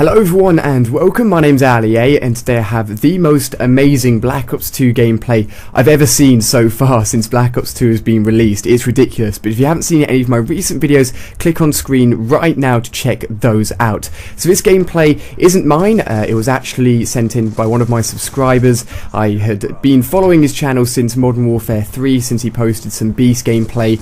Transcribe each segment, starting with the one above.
Hello everyone and welcome, my name's Ali and today I have the most amazing Black Ops 2 gameplay I've ever seen so far since Black Ops 2 has been released. It's ridiculous, but if you haven't seen any of my recent videos, click on screen right now to check those out. So this gameplay isn't mine, it was actually sent in by one of my subscribers. I had been following his channel since Modern Warfare 3, since he posted some beast gameplay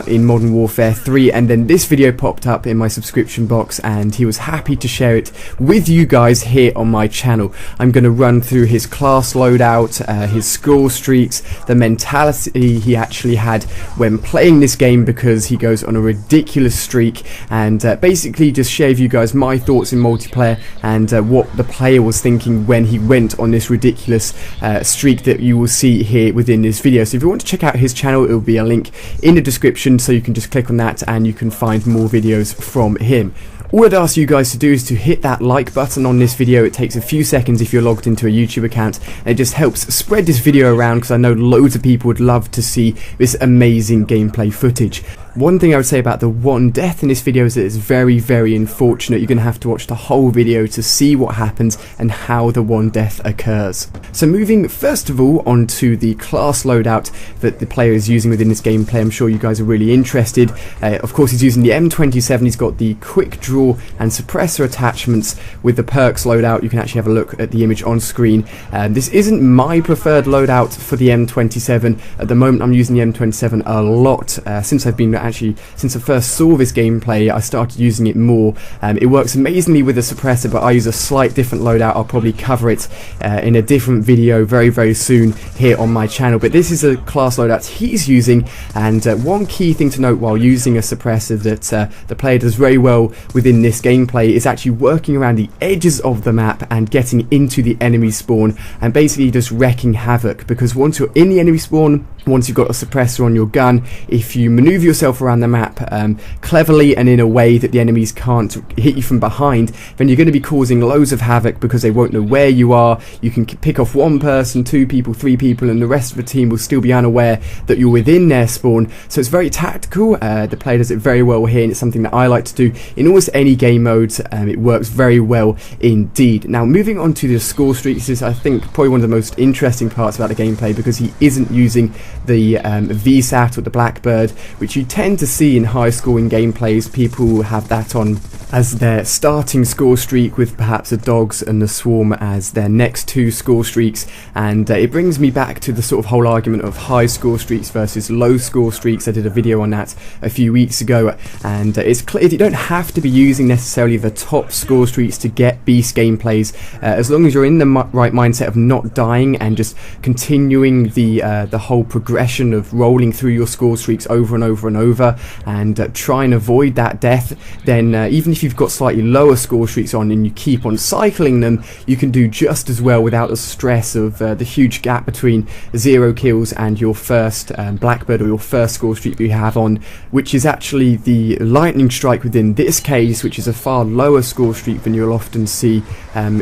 in Modern Warfare 3, and then this video popped up in my subscription box and he was happy to share it with you guys here on my channel. I'm going to run through his class loadout, his score streaks, the mentality he actually had when playing this game because he goes on a ridiculous streak, and basically just share with you guys my thoughts in multiplayer and what the player was thinking when he went on this ridiculous streak that you will see here within this video. So if you want to check out his channel, it will be a link in the description, so you can just click on that and you can find more videos from him. All I'd ask you guys to do is to hit that like button on this video. It takes a few seconds if you're logged into a YouTube account, and it just helps spread this video around because I know loads of people would love to see this amazing gameplay footage. One thing I would say about the one death in this video is that it's very, very unfortunate. You're going to have to watch the whole video to see what happens and how the one death occurs. So moving first of all onto the class loadout that the player is using within this gameplay, I'm sure you guys are really interested. Of course, he's using the M27. He's got the quick draw and suppressor attachments with the perks loadout. You can actually have a look at the image on screen. This isn't my preferred loadout for the M27. At the moment, I'm using the M27 a lot since I first saw this gameplay. I started using it more. It works amazingly with the suppressor, but I use a slight different loadout. I'll probably cover it in a different video very, very soon here on my channel. But this is a class loadout he's using, and one key thing to note while using a suppressor that the player does very well within this gameplay is actually working around the edges of the map and getting into the enemy spawn and basically just wrecking havoc, because once you're in the enemy spawn, once you've got a suppressor on your gun, if you maneuver yourself around the map cleverly and in a way that the enemies can't hit you from behind, then you're going to be causing loads of havoc because they won't know where you are. You can pick off one person, two people, three people, and the rest of the team will still be unaware that you're within their spawn. So it's very tactical. The player does it very well here, and it's something that I like to do in almost any game mode. It works very well indeed. Now moving on to the score streaks, is I think probably one of the most interesting parts about the gameplay, because he isn't using the VSAT or the Blackbird, which you tend to see in high scoring gameplays. People have that on as their starting score streak, with perhaps the Dogs and the Swarm as their next two score streaks, and it brings me back to the sort of whole argument of high score streaks versus low score streaks. I did a video on that a few weeks ago, and it's clear you don't have to be using necessarily the top score streaks to get beast gameplays, as long as you're in the right mindset of not dying and just continuing the whole progression of rolling through your score streaks over and over and over, and try and avoid that death. Then even if you've got slightly lower score streaks on and you keep on cycling them, you can do just as well without the stress of the huge gap between 0 kills and your first Blackbird or your first score streak that you have on, which is actually the lightning strike within this case, which is a far lower score streak than you'll often see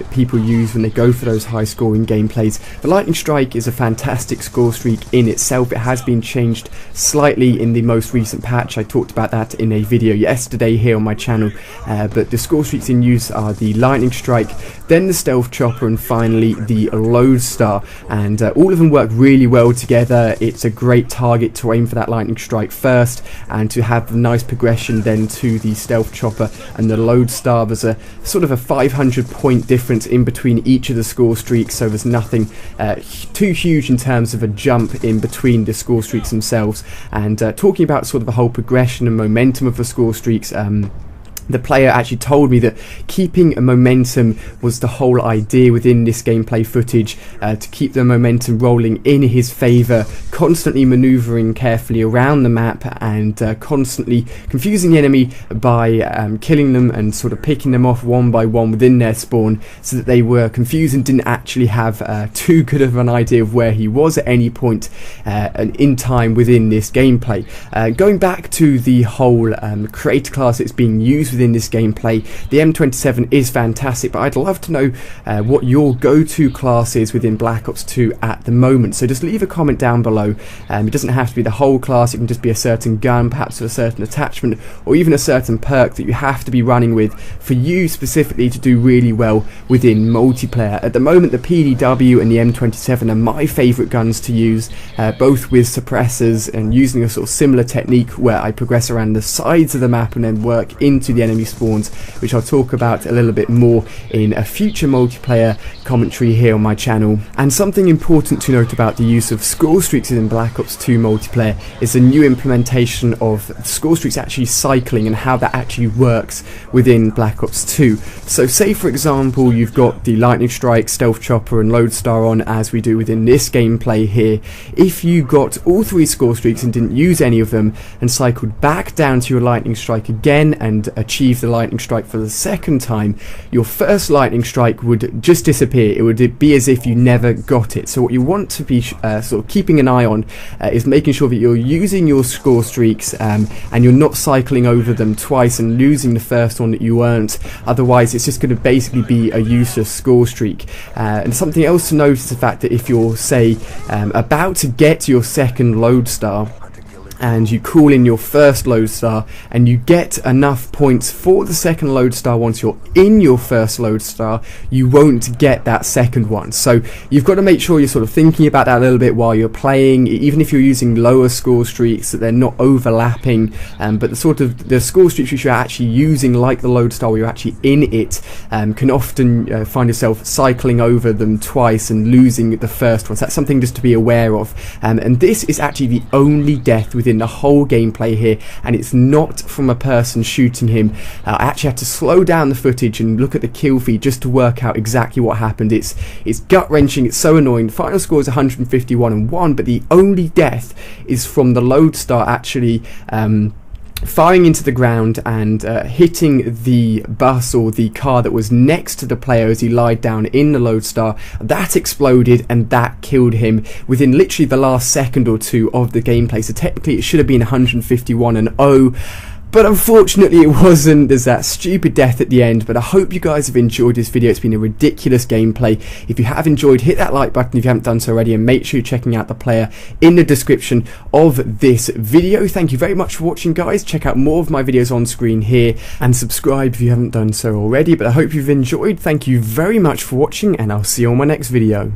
people use when they go for those high scoring gameplays. The lightning strike is a fantastic score streak in itself. It has been changed slightly in the most recent patch. I talked about that in a video yesterday here on my channel, but the score streaks in use are the lightning strike, then the stealth chopper, and finally the lodestar, and all of them work really well together. It's a great target to aim for that lightning strike first, and to have the nice progression then to the stealth chopper and the lodestar. There's a sort of a 500 point difference in between each of the score streaks, so there's nothing too huge in terms of a jump in between the score streaks themselves. And talking about sort of the whole progression and momentum of the score streaks, the player actually told me that keeping a momentum was the whole idea within this gameplay footage, to keep the momentum rolling in his favour, constantly manoeuvring carefully around the map and constantly confusing the enemy by killing them and sort of picking them off one by one within their spawn, so that they were confused and didn't actually have too good of an idea of where he was at any point in time within this gameplay. Going back to the whole creator class that's being used within this gameplay. The M27 is fantastic, but I'd love to know what your go-to class is within Black Ops 2 at the moment. So just leave a comment down below. It doesn't have to be the whole class, it can just be a certain gun, perhaps a certain attachment, or even a certain perk that you have to be running with for you specifically to do really well within multiplayer. At the moment, the PDW and the M27 are my favourite guns to use, both with suppressors and using a sort of similar technique where I progress around the sides of the map and then work into the enemy spawns, which I'll talk about a little bit more in a future multiplayer commentary here on my channel. And something important to note about the use of score streaks in Black Ops 2 multiplayer is the new implementation of score streaks actually cycling and how that actually works within Black Ops 2. So say for example you've got the Lightning Strike, Stealth Chopper and Lodestar on, as we do within this gameplay here. If you got all three score streaks and didn't use any of them and cycled back down to your Lightning Strike again and achieved the Lightning Strike for the second time, your first Lightning Strike would just disappear. It would be as if you never got it. So what you want to be sort of keeping an eye on is making sure that you're using your score streaks and you're not cycling over them twice and losing the first one that you earned. Otherwise it's just going to basically be a useless score streak. And something else to note is the fact that if you're, say, about to get your second Lodestar and you call in your first Lodestar and you get enough points for the second Lodestar once you're in your first Lodestar, you won't get that second one. So you've got to make sure you're sort of thinking about that a little bit while you're playing, even if you're using lower score streaks, that they're not overlapping, but the score streaks which you're actually using, like the Lodestar where you're actually in it, can often find yourself cycling over them twice and losing the first one. So that's something just to be aware of. And this is actually the only death within the whole gameplay here, and it's not from a person shooting him. I actually had to slow down the footage and look at the kill feed just to work out exactly what happened. It's gut-wrenching, it's so annoying. The final score is 151-1, but the only death is from the Lodestar actually firing into the ground and hitting the bus or the car that was next to the player as he lied down in the Lodestar. That exploded and that killed him within literally the last second or two of the gameplay. So technically it should have been 151-0. But unfortunately it wasn't. There's that stupid death at the end. But I hope you guys have enjoyed this video. It's been a ridiculous gameplay. If you have enjoyed, hit that like button if you haven't done so already, and make sure you're checking out the player in the description of this video. Thank you very much for watching, guys. Check out more of my videos on screen here and subscribe if you haven't done so already. But I hope you've enjoyed. Thank you very much for watching, and I'll see you on my next video.